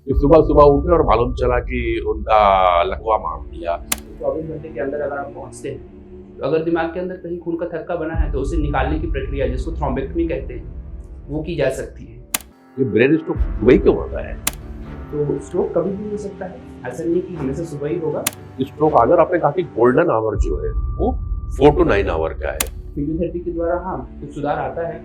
सुबह सुबह उठे और मालूम चला कि उनका लकवा मार दिया। 24 घंटे के अंदर अगर आप पहुँचते हैं, तो अगर दिमाग के अंदर कहीं खून का थक्का बना है तो उसे निकालने की प्रक्रिया, जिसको थ्रोम्बेक्टमी कहते हैं, वो की जा सकती है। ये ब्रेन स्ट्रोक सुबह ही क्यों होता है? तो स्ट्रोक कभी भी हो सकता है, ऐसा नहीं कि हमेशा सुबह ही होगा। स्ट्रोक अगर आपने कहा कि गोल्डन आवर जो है वो 4 to 9 आवर का है। फिजियोथेरेपी के द्वारा हाँ कुछ सुधार आता है,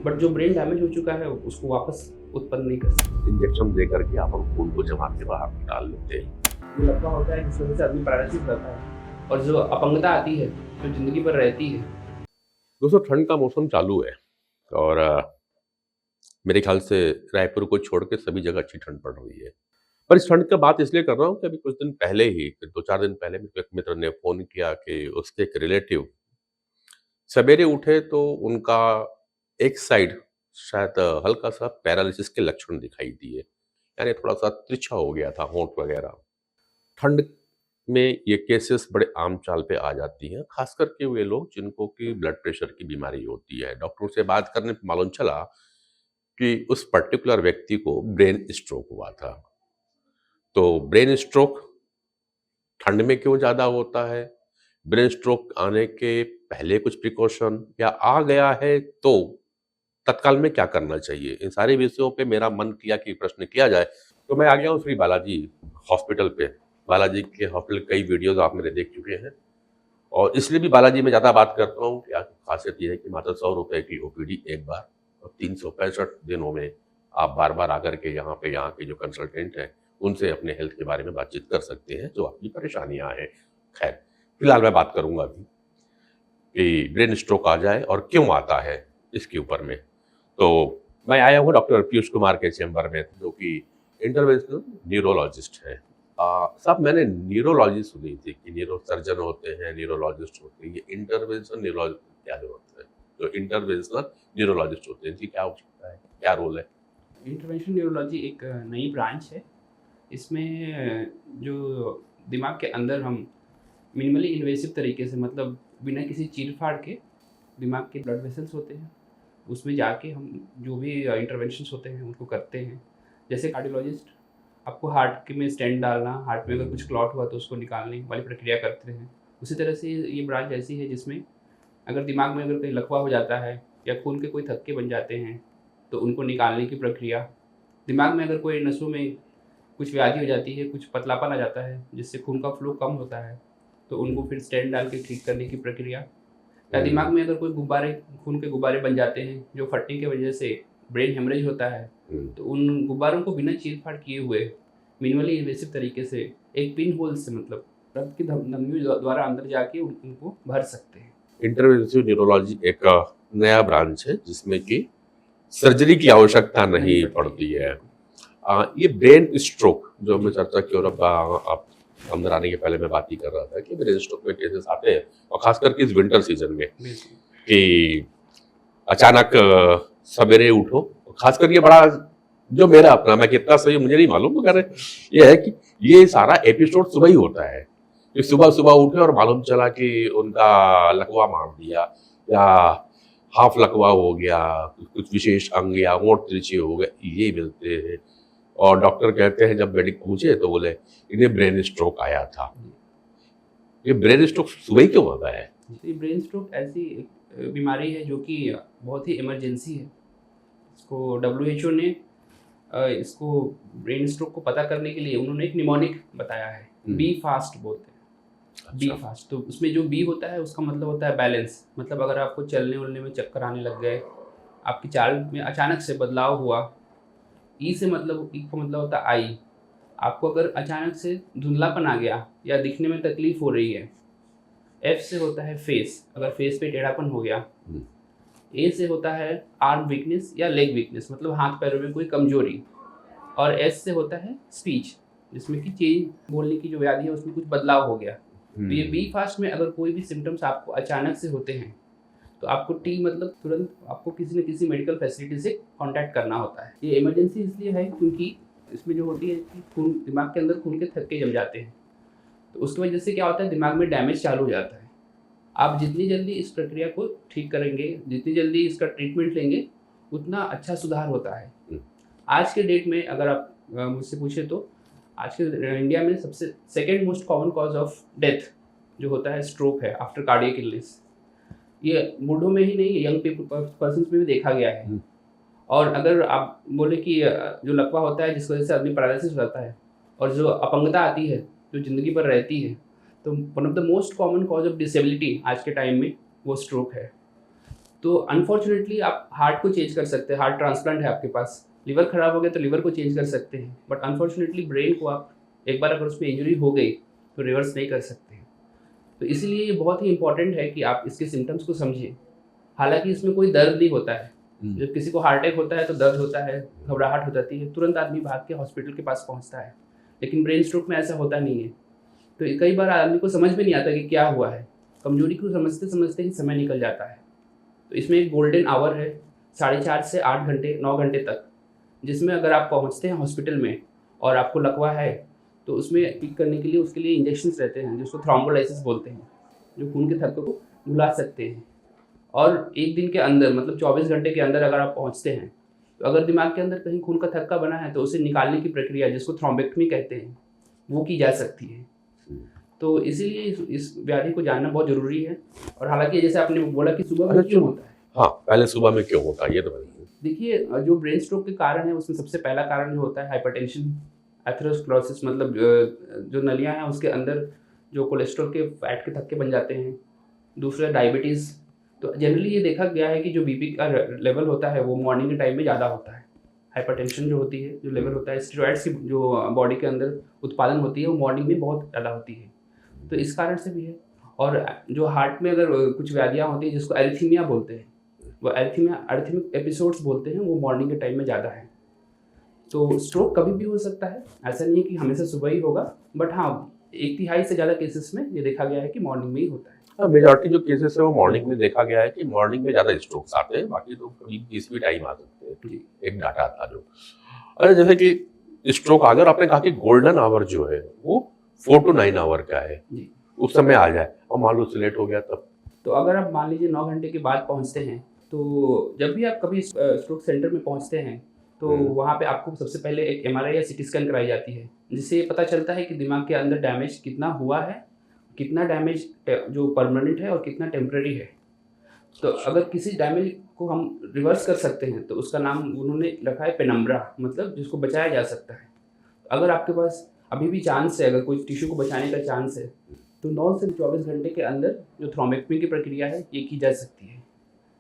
बट जो ब्रेन डैमेज हो चुका है उसको वापस उत्पन्न नहीं कर सकते। इंजेक्शन दे करके आप खून को जमा के बाहर निकाल लेते हैं। जो लकवा होता है जिस वजह से आदमी पैरालिसिस रहता है, और जो अपंगता आती है जो जिंदगी भर रहती है। दोस्तों, ठंड का मौसम चालू है और मेरे ख्याल से रायपुर को छोड़ के सभी जगह अच्छी ठंड पड़ रही है। पर इस ठंड की बात इसलिए कर रहा हूँ कि अभी कुछ दिन पहले ही, 2-4 दिन पहले मेरे को एक मित्र ने फ़ोन किया कि उसके एक रिलेटिव सवेरे उठे तो उनका एक साइड शायद हल्का-सा पैरालिसिस के लक्षण दिखाई दिए। यानी थोड़ा-सा तिरछा हो गया था होंठ वगैरह। ठंड में ये केसेस बड़े आम चाल पे आ जाती हैं, ख़ास करके वे लोग जिनको कि ब्लड प्रेशर की बीमारी होती है। डॉक्टरों से बात करने पे मालूम चला कि उस पर्टिकुलर व्यक्ति को ब्रेन स्ट्रोक हुआ था। तो ब्रेन स्ट्रोक ठंड में क्यों ज़्यादा होता है? ब्रेन स्ट्रोक आने के पहले कुछ प्रिकॉशन या आ गया है तो तत्काल में क्या करना चाहिए? इन सारे विषयों पे मेरा मन किया कि प्रश्न किया जाए, तो मैं आ गया हूँ श्री बालाजी हॉस्पिटल पे। बालाजी के हॉस्पिटल कई वीडियोज़ आप मेरे देख चुके हैं और इसलिए भी बालाजी में ज़्यादा बात करता हूँ कि खासियत ये है कि मात्र ₹100 की ओपीडी एक बार और 365 दिनों में आप बार-बार आकर के यहाँ के जो कंसल्टेंट हैं, उनसे अपने हेल्थ के बारे में बातचीत कर सकते हैं, जो आपकी परेशानियाँ हैं। खैर, फिलहाल मैं बात करूँगा अभी कि ब्रेन स्ट्रोक आ जाए और क्यों आता है, इसके ऊपर में। तो मैं आया हूँ डॉक्टर पीयूष कुमार के चैम्बर में, जो कि इंटरवेंशनल न्यूरोलॉजिस्ट हैं। साहब, मैंने न्यूरोलॉजी सुनी थी कि न्यूरो सर्जन होते हैं, न्यूरोलॉजिस्ट होते हैं। ये इंटरवेंशनल न्यूरोलॉजी क्या जरूरत है? जो इंटरवेंशनल न्यूरोलॉजिस्ट होते हैं, इनकी क्या आवश्यकता है, क्या रोल है? इंटरवेंशनल न्यूरोलॉजी एक नई ब्रांच है। इसमें जो दिमाग के अंदर हम मिनिमली इन्वेसिव तरीके से, मतलब बिना किसी चीर-फाड़ के, दिमाग के ब्लड वेसल्स होते हैं, उसमें जाके हम जो भी इंटरवेंशंस होते हैं उनको करते हैं। जैसे कार्डियोलॉजिस्ट आपको हार्ट के में स्टेंट डालना, हार्ट में अगर कुछ क्लॉट हुआ तो उसको निकालने वाली प्रक्रिया करते हैं। उसी तरह से ये ब्रांच ऐसी है जिसमें अगर दिमाग में अगर कहीं लकवा हो जाता है या खून के कोई थक्के बन जाते हैं तो उनको निकालने की प्रक्रिया। दिमाग में अगर कोई नसों में कुछ व्याधि हो जाती है, कुछ पतलापन आ जाता है जिससे खून का फ्लो कम होता है, तो उनको फिर स्टेंट डाल के ठीक करने की प्रक्रिया। या दिमाग में अगर कोई गुब्बारे, खून के गुब्बारे बन जाते हैं जो फटने की वजह से ब्रेन हेमरेज होता है, तो उन गुब्बारों को बिना चीर-फाड़ किए हुए मिनिमली इन्वेसिव तरीके से एक पिन होल से, मतलब रक्त की धमनियों द्वारा अंदर जाके उनको भर सकते हैं। इंटरवेंशनल न्यूरोलॉजी एक नया ब्रांच है जिसमें कि सर्जरी की आवश्यकता नहीं पड़ती है। ये ब्रेन स्ट्रोक जो हमने चर्चा की, और अब आप अंदर आने के पहले मैं बात ही कर रहा था कि ब्रेन स्ट्रोक में केसेस आते हैं और खास करके इस विंटर सीजन में कि अचानक सवेरे उठो। खासकर ये बड़ा जो मेरा अपना, मैं कितना सही मुझे नहीं मालूम, मगर ये है कि ये सारा एपिसोड सुबह ही होता है कि सुबह सुबह उठे और मालूम चला कि उनका लकवा मार दिया या हाफ लकवा हो गया, कुछ विशेष अंग या होंठ तिरछे हो गए, ये मिलते हैं। और डॉक्टर कहते हैं, जब मेडिक पूछे तो बोले इन्हें ब्रेन स्ट्रोक आया था। ये ब्रेन स्ट्रोक सुबह ही क्यों होता है? ये ब्रेन स्ट्रोक ऐसी एक बीमारी है जो कि बहुत ही इमरजेंसी है। इसको WHO ने इसको ब्रेन स्ट्रोक को पता करने के लिए उन्होंने एक निमोनिक बताया है, बी फास्ट बोलते हैं। बी फास्ट, तो उसमें जो बी होता है उसका मतलब होता है बैलेंस। मतलब अगर आपको चलने उलने में चक्कर आने लग गए, आपकी चाल में अचानक से बदलाव हुआ। ई का मतलब होता है आई। आपको अगर अचानक से धुंधलापन आ गया या दिखने में तकलीफ हो रही है। एफ से होता है फेस, अगर फेस पे टेढ़ापन हो गया। ए से होता है आर्म वीकनेस या लेग वीकनेस, मतलब हाथ पैरों में कोई कमजोरी। और एस से होता है स्पीच, जिसमें कि चेंज, बोलने की जो व्याधि है उसमें कुछ बदलाव हो गया। तो ये बी फास्ट में अगर कोई भी सिम्टम्स आपको अचानक से होते हैं तो आपको मतलब तुरंत आपको किसी न किसी मेडिकल फैसिलिटी से कांटेक्ट करना होता है। ये इमरजेंसी इसलिए है क्योंकि इसमें जो होती है कि खून, दिमाग के अंदर खून के थक्के जम जाते हैं, तो उसकी वजह से क्या होता है, दिमाग में डैमेज चालू हो जाता है। आप जितनी जल्दी इस प्रक्रिया को ठीक करेंगे, जितनी जल्दी इसका ट्रीटमेंट लेंगे, उतना अच्छा सुधार होता है। आज के डेट में अगर आप मुझसे पूछे तो आज के इंडिया में सबसे second most common cause of death जो होता है स्ट्रोक है आफ्टर कार्डियक इलनेस। ये बूढ़ों में ही नहीं, यंग पर्सन में भी देखा गया है। और अगर आप बोले कि जो लकवा होता है जिसकी वजह से आदमी पैरालिसिस हो जाता है और जो अपंगता आती है जो ज़िंदगी भर रहती है, तो one of the most common cause of disability आज के टाइम में वो स्ट्रोक है। तो अनफॉर्चुनेटली आप हार्ट को चेंज कर सकते हैं, हार्ट ट्रांसप्लांट है आपके पास, लिवर ख़राब हो गया तो लिवर को चेंज कर सकते हैं, बट अनफॉर्चुनेटली ब्रेन को आप एक बार अगर उसमें इंजरी हो गई तो रिवर्स नहीं कर सकते हैं। तो इसीलिए ये बहुत ही इंपॉर्टेंट है कि आप इसके सिम्टम्स को समझिए। हालांकि इसमें कोई दर्द नहीं होता है। जब किसी को हार्ट अटैक होता है तो दर्द होता है, घबराहट हो जाती है, तुरंत आदमी भाग के हॉस्पिटल के पास पहुंचता है, लेकिन ब्रेन स्ट्रोक में ऐसा होता नहीं है। तो कई बार आदमी को समझ में नहीं आता कि क्या हुआ है, कमजोरी को समझते समझते ही समय निकल जाता है। तो इसमें एक गोल्डन आवर है 4.5 से 8 घंटे 9 घंटे तक, जिसमें अगर आप पहुंचते हैं हॉस्पिटल में और आपको लकवा है तो उसमें ठीक करने के लिए उसके लिए इंजेक्शंस रहते हैं जिसको थ्रोम्बोलाइसिस बोलते हैं, जो खून के थक्के को बुला सकते हैं। और एक दिन के अंदर मतलब 24 घंटे के अंदर अगर आप पहुंचते हैं तो अगर दिमाग के अंदर कहीं खून का थक्का बना है तो उसे निकालने की प्रक्रिया जिसको थ्रोम्बेक्टमी कहते हैं वो की जा सकती है। तो इसीलिए इस व्याधि को जानना बहुत ज़रूरी है। और हालांकि जैसे आपने बोला कि सुबह में क्यों होता है, हाँ पहले सुबह में क्यों होता है ये तो बताइए। देखिए जो ब्रेन स्ट्रोक के कारण है उसमें सबसे पहला कारण जो होता है हाइपरटेंशन, एथेरोस्क्लेरोसिस, मतलब जो नलियाँ हैं उसके अंदर जो कोलेस्ट्रॉल के फैट के थक्के बन जाते हैं। दूसरा डायबिटीज़। तो जनरली ये देखा गया है कि जो बीपी का लेवल होता है वो मॉर्निंग के टाइम में ज़्यादा होता है। हाइपरटेंशन जो होती है, जो लेवल होता है, स्टेरॉइड्स की जो बॉडी के अंदर उत्पादन होती है वो मॉर्निंग में बहुत ज़्यादा होती है, तो इस कारण से भी है। और जो हार्ट में अगर कुछ व्याधियाँ होती हैं जिसको एरिथीमिया बोलते हैं, वो एरिथमिक एपिसोड्स बोलते हैं, वो मॉर्निंग के टाइम में ज़्यादा है। तो स्ट्रोक कभी भी हो सकता है, ऐसा नहीं है कि हमेशा सुबह ही होगा, बट हाँ 1/3 से ज़्यादा केसेस में ये देखा गया है कि मॉर्निंग में ही होता है। मेजॉरिटी जो केसेस है वो मॉर्निंग में देखा गया है कि मॉर्निंग में ज़्यादा स्ट्रोक्स आते हैं, बाकी तो कभी किसी भी टाइम आ सकते हैं। एक डाटा था जो, अरे जैसे कि स्ट्रोक आ गया और आपने कहा कि गोल्डन आवर जो है वो 4 to 9 आवर का है, उस समय आ जाए और मान लो लेट हो गया तब। तो अगर आप मान लीजिए 9 घंटे के बाद पहुंचते हैं, तो जब भी आप कभी स्ट्रोक सेंटर में पहुंचते हैं तो वहाँ पे आपको सबसे पहले एक MRI या CT स्कैन कराई जाती है, जिससे ये पता चलता है कि दिमाग के अंदर डैमेज कितना हुआ है, कितना डैमेज जो परमानेंट है और कितना टेम्परेरी है। तो अगर किसी डैमेज को हम रिवर्स कर सकते हैं तो उसका नाम उन्होंने रखा है पेनम्ब्रा, मतलब जिसको बचाया जा सकता है। अगर आपके पास अभी भी चांस है, अगर कोई टिश्यू को बचाने का चांस है, तो 9 से 24 घंटे के अंदर जो थ्रोम्बेक्टमी की प्रक्रिया है ये की जा सकती है,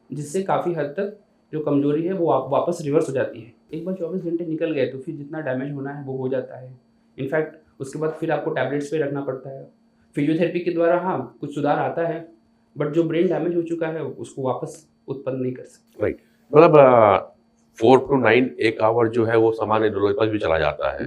जिससे काफ़ी हद तक जो कमजोरी है वो वापस रिवर्स हो जाती है। एक बार 24 घंटे निकल गए तो फिर जितना डैमेज होना है वो हो जाता है। इनफैक्ट उसके बाद फिर आपको टैबलेट्स पे रखना पड़ता है। फिजियोथेरेपी के द्वारा हाँ कुछ सुधार आता है, बट जो ब्रेन डैमेज हो चुका है उसको वापस उत्पन्न नहीं कर सकते। राइट, मतलब 4 to 9 एक आवर जो है वो सामान्य लोगों के पास भी चला जाता है,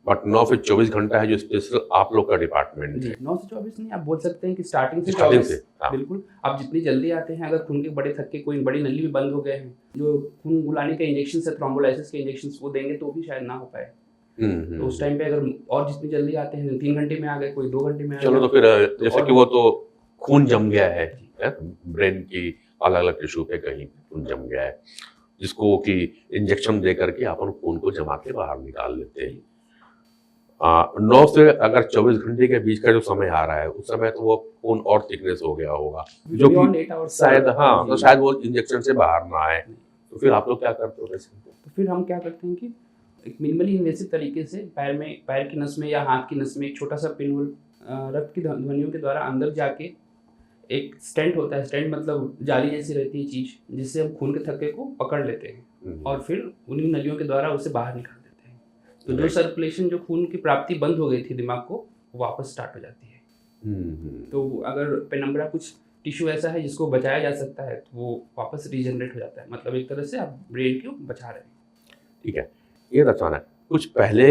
बट 9 से 24 घंटा है जो स्पेशल आप लोग का डिपार्टमेंट है। 9 से 24 नहीं, आप बोल सकते हैं कि स्टार्टिंग से हाँ। बिल्कुल, आप जितनी जल्दी आते हैं, अगर खून के बड़े थक्के कोई बड़ी नली भी बंद हो गए हैं, जो खून बुलाने के इंजेक्शन है, थ्रोम्बोलाइसिस के इंजेक्शन वो देंगे तो भी शायद ना हो पाए। तो उस टाइम पे अगर और जितनी जल्दी आते हैं, 3 घंटे में आ गए, कोई 2 घंटे में आ गए, चलो तो फिर जैसे कि वो तो खून जम गया है ब्रेन की अलग अलग टिश्यू पे कहीं खून जम गया है, जिसको कि इंजेक्शन दे करके अपन खून को जमा के बाहर निकाल लेते हैं। 9 से अगर 24 घंटे के बीच का जो समय आ रहा है उस समय तो वो खून और थिकनेस हो गया होगा, जो कि शायद हाँ तो शायद वो इंजेक्शन से बाहर ना आए। तो फिर आप लोग क्या करते हो? तो फिर हम क्या करते हैं कि एक मिनिमली इन्वेसिव तरीके से पैर की नस में या हाथ की नस में एक छोटा सा पिनहोल रक्त की ध्वनियों के द्वारा अंदर जाके, एक स्टेंट होता है, स्टेंट मतलब जाली जैसी रहती है चीज़, जिससे हम खून के थक्के को पकड़ लेते हैं और फिर उन्हीं नलियों के द्वारा उसे बाहर निकाल देते हैं। तो जो सर्कुलेशन, जो खून की प्राप्ति बंद हो गई थी दिमाग को, वो वापस स्टार्ट हो जाती है। तो अगर पेनम्ब्रा कुछ टिश्यू ऐसा है जिसको बचाया जा सकता है तो वो वापस रीजनरेट हो जाता है, मतलब एक तरह से आप ब्रेन को बचा रहे हैं। ठीक है, ये बताना है कुछ पहले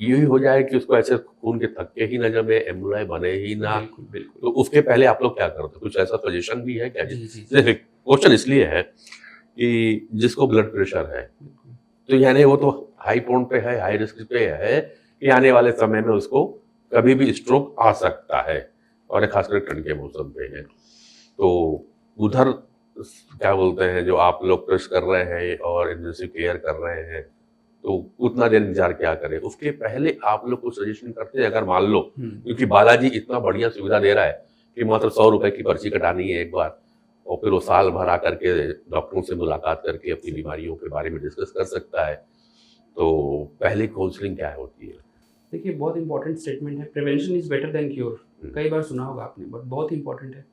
यही हो जाए कि उसको ऐसे खून के थक्के ही न जमे, एम्बुलाई बने ही ना, बिल्कुल। तो उसके पहले आप लोग क्या करते हो? कुछ ऐसा सजेशन भी है क्या? जैसे क्वेश्चन इसलिए है कि जिसको ब्लड प्रेशर है तो यानी वो तो हाई पॉइंट पे है, हाई रिस्क पे है कि आने वाले समय में उसको कभी भी स्ट्रोक आ सकता है, और खासकर ठंड के मौसम पे है। तो उधर क्या बोलते हैं जो आप लोग टेस्ट कर रहे हैं और इंटेंसिव केयर कर रहे हैं, तो उतना देर इंतजार क्या करें, उसके पहले आप लोग को सजेशन करते हैं, अगर मान लो हम्म, क्योंकि बालाजी इतना बढ़िया सुविधा दे रहा है कि मात्र 100 रुपए की पर्ची कटानी है एक बार, और फिर वो साल भर आकर के डॉक्टरों से मुलाकात करके अपनी बीमारियों के बारे में डिस्कस कर सकता है। तो पहले काउंसलिंग क्या होती है? देखिए बहुत इंपॉर्टेंट स्टेटमेंट है, prevention is better than cure. कई बार सुना होगा आपने, बट बहुत इंपॉर्टेंट है।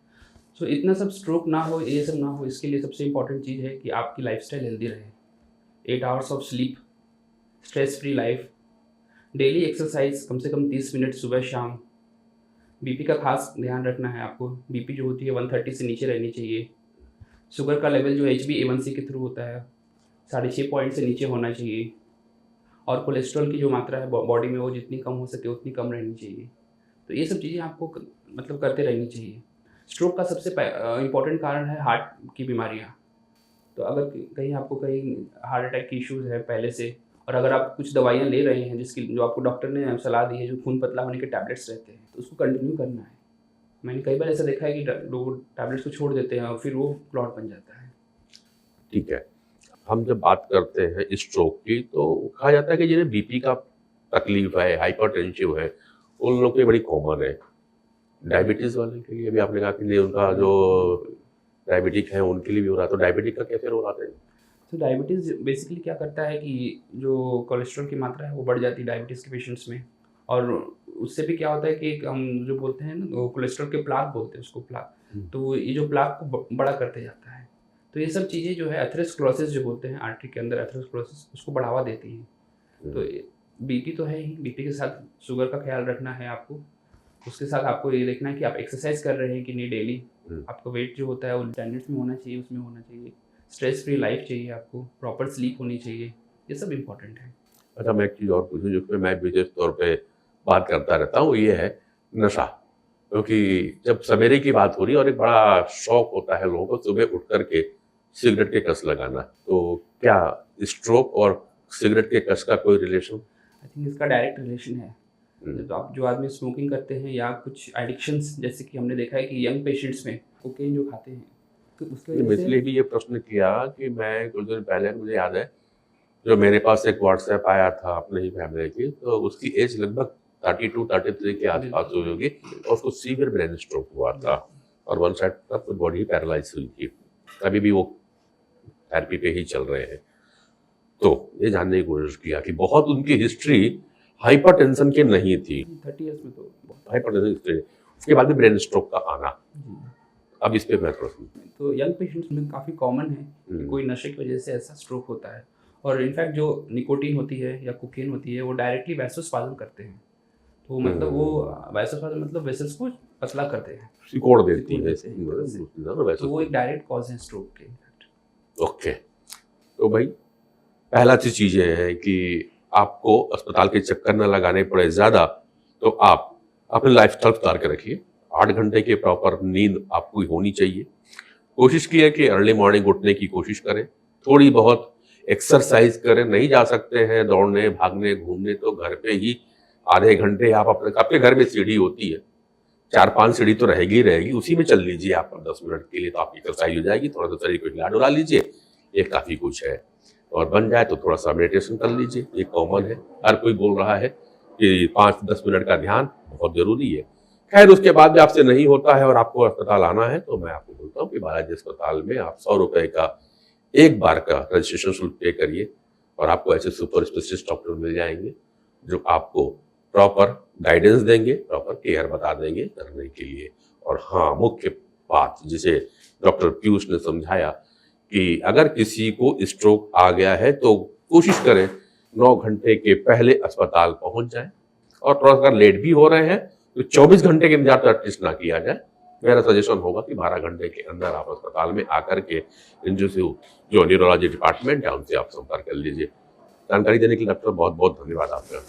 सो इतना सब स्ट्रोक ना हो, ये सब ना हो, इसके लिए सबसे इंपॉर्टेंट चीज़ है कि आपकी लाइफस्टाइल हेल्दी रहे। 8 hours of sleep, stress free life, daily exercise कम से कम 30 मिनट सुबह शाम। बीपी का खास ध्यान रखना है आपको। बीपी जो होती है 130 से नीचे रहनी चाहिए। शुगर का लेवल जो HbA1c के थ्रू होता है 6.5 पॉइंट से नीचे होना चाहिए। और कोलेस्ट्रॉल की जो मात्रा है बॉडी में वो जितनी कम हो सके उतनी कम रहनी चाहिए। तो ये सब चीज़ें आपको मतलब करते रहनी चाहिए। स्ट्रोक का सबसे इम्पॉर्टेंट कारण है हार्ट की बीमारियाँ। तो अगर कहीं आपको कहीं हार्ट अटैक की इश्यूज़ है पहले से, और अगर आप कुछ दवाइयाँ ले रहे हैं जिसकी जो आपको डॉक्टर ने सलाह दी है, जो खून पतला होने के टैबलेट्स रहते हैं, तो उसको कंटिन्यू करना है। मैंने कई बार ऐसा देखा है कि लोग टैबलेट्स को छोड़ देते हैं और फिर वो क्लॉट बन जाता है। ठीक है, हम जब बात करते हैं स्ट्रोक की तो कहा जाता है कि जिन्हें बीपी का तकलीफ है, हाइपरटेंसिव है, उन लोगों के लिए बड़ी कॉमन है। डायबिटीज वाले के लिए भी आपने कहा कि नहीं, उनका जो डायबिटिक है उनके लिए भी हो रहा है, तो डायबिटिक का कैसे रोल आता है? तो डायबिटीज़ बेसिकली क्या करता है कि जो कोलेस्ट्रॉल की मात्रा है वो बढ़ जाती है डायबिटीज़ के पेशेंट्स में। और उससे भी क्या होता है कि एक हम जो बोलते हैं ना, वो कोलेस्ट्रॉल के प्लाक बोलते हैं उसको, प्लाक। तो ये जो प्लाक को बड़ा करते जाता है। तो ये सब चीज़ें जो है एथेरोस्क्लेरोसिस जो बोलते हैं, आर्टरी के अंदर एथेरोस्क्लेरोसिस, उसको बढ़ावा देती हैं। तो बीपी तो है ही, बीपी के साथ शुगर का ख्याल रखना है आपको। उसके साथ आपको ये देखना है कि आप एक्सरसाइज कर रहे हैं कि नहीं डेली। आपका वेट जो होता है वो स्टैंडर्ड्स में होना चाहिए, उसमें होना चाहिए। स्ट्रेस फ्री लाइफ चाहिए आपको, प्रॉपर स्लीप होनी चाहिए। ये सब इम्पोर्टेंट है। अच्छा, मैं एक चीज़ और पूछूं जिसमें मैं विशेष तौर पे बात करता रहता हूँ, ये है नशा। क्योंकि जब सवेरे की बात हो रही है और एक बड़ा शौक होता है लोगों को सुबह उठ करके सिगरेट के कस लगाना, तो क्या स्ट्रोक और सिगरेट के कस का कोई रिलेशन? आई थिंक इसका डायरेक्ट रिलेशन है। तो आप जो आदमी स्मोकिंग करते हैं या कुछ एडिक्शंस, जैसे कि हमने देखा है कि यंग पेशेंट्स में कोकेन जो खाते हैं, तो उसकी वजह से इसलिए भी ये प्रश्न किया कि मैं कुछ दिन पहले, मुझे याद है, जो मेरे पास एक व्हाट्सएप आया था अपने ही फैमिली की, तो उसकी एज लगभग 32-33 के आसपास हुई होगी, और उसको सीवियर ब्रेन स्ट्रोक हुआ था और वन साइड तक बॉडी पैरालाइज हुई थी। अभी भी वो थेरेपी पे ही चल रहे हैं। तो ये जानने की कोशिश किया कि बहुत उनकी हिस्ट्री हाइपरटेंशन की नहीं थी, 30 ईयर्स में तो बहुत। हाइपरटेंशन हिस्ट्री, उसके बाद में ब्रेन स्ट्रोक का आना। अब इस पे मैं प्रश्न, तो यंग पेशेंट्स में काफ़ी कॉमन है कि कोई नशे की वजह से ऐसा स्ट्रोक होता है। और इनफैक्ट जो निकोटीन होती है या कोकेन होती है वो डायरेक्टली वैसोस्पाज़म करते हैं। तो मतलब वो वैसोस्पाज़म मतलब वेसल्स को पतला करते हैं, सिकोड़ देती है, तो वो एक डायरेक्ट कॉज है स्ट्रोक के। ओके, तो भाई पहला चीज़ ये है कि आपको अस्पताल के चक्कर न लगाने पड़े ज़्यादा, तो आप अपने लाइफस्टाइल सुधार के रखिए। 8 घंटे की प्रॉपर नींद आपको होनी चाहिए। कोशिश की है कि अर्ली मॉर्निंग उठने की कोशिश करें, थोड़ी बहुत एक्सरसाइज करें। नहीं जा सकते हैं दौड़ने, भागने, घूमने, तो घर पे ही आधे घंटे आप आपके घर में सीढ़ी होती है, 4-5 सीढ़ी तो रहेगी ही रहेगी, उसी में चल लीजिए आप 10 मिनट के लिए, तो आपकी एक्सरसाइज हो जाएगी। थोड़ा सा शरीर को हिला डुला लीजिए, ये काफ़ी कुछ है। और बन जाए तो थोड़ा सा मेडिटेशन कर लीजिए, ये कॉमन है, हर कोई बोल रहा है कि 5-10 मिनट का ध्यान बहुत जरूरी है। खैर, उसके बाद भी आपसे नहीं होता है और आपको अस्पताल आना है, तो मैं आपको बोलता हूँ कि बालाजी अस्पताल में आप 100 रुपए का एक बार का रजिस्ट्रेशन शुल्क पे करिए, और आपको ऐसे सुपर स्पेशलिस्ट डॉक्टर मिल जाएंगे जो आपको प्रॉपर गाइडेंस देंगे, प्रॉपर केयर बता देंगे करने के लिए। और हाँ, मुख्य बात जिसे डॉक्टर पीयूष ने समझाया कि अगर किसी को स्ट्रोक आ गया है तो कोशिश करें 9 घंटे के पहले अस्पताल पहुंच जाए, और थोड़ा सा लेट भी हो रहे हैं तो 24 घंटे के इंतजार तो एटलीस्ट ना किया जाए। मेरा सजेशन होगा कि 12 घंटे के अंदर आप अस्पताल में आकर के जो न्यूरोलॉजी डिपार्टमेंट है उनसे आप संपर्क कर लीजिए। जानकारी देने के लिए डॉक्टर बहुत बहुत धन्यवाद आपका।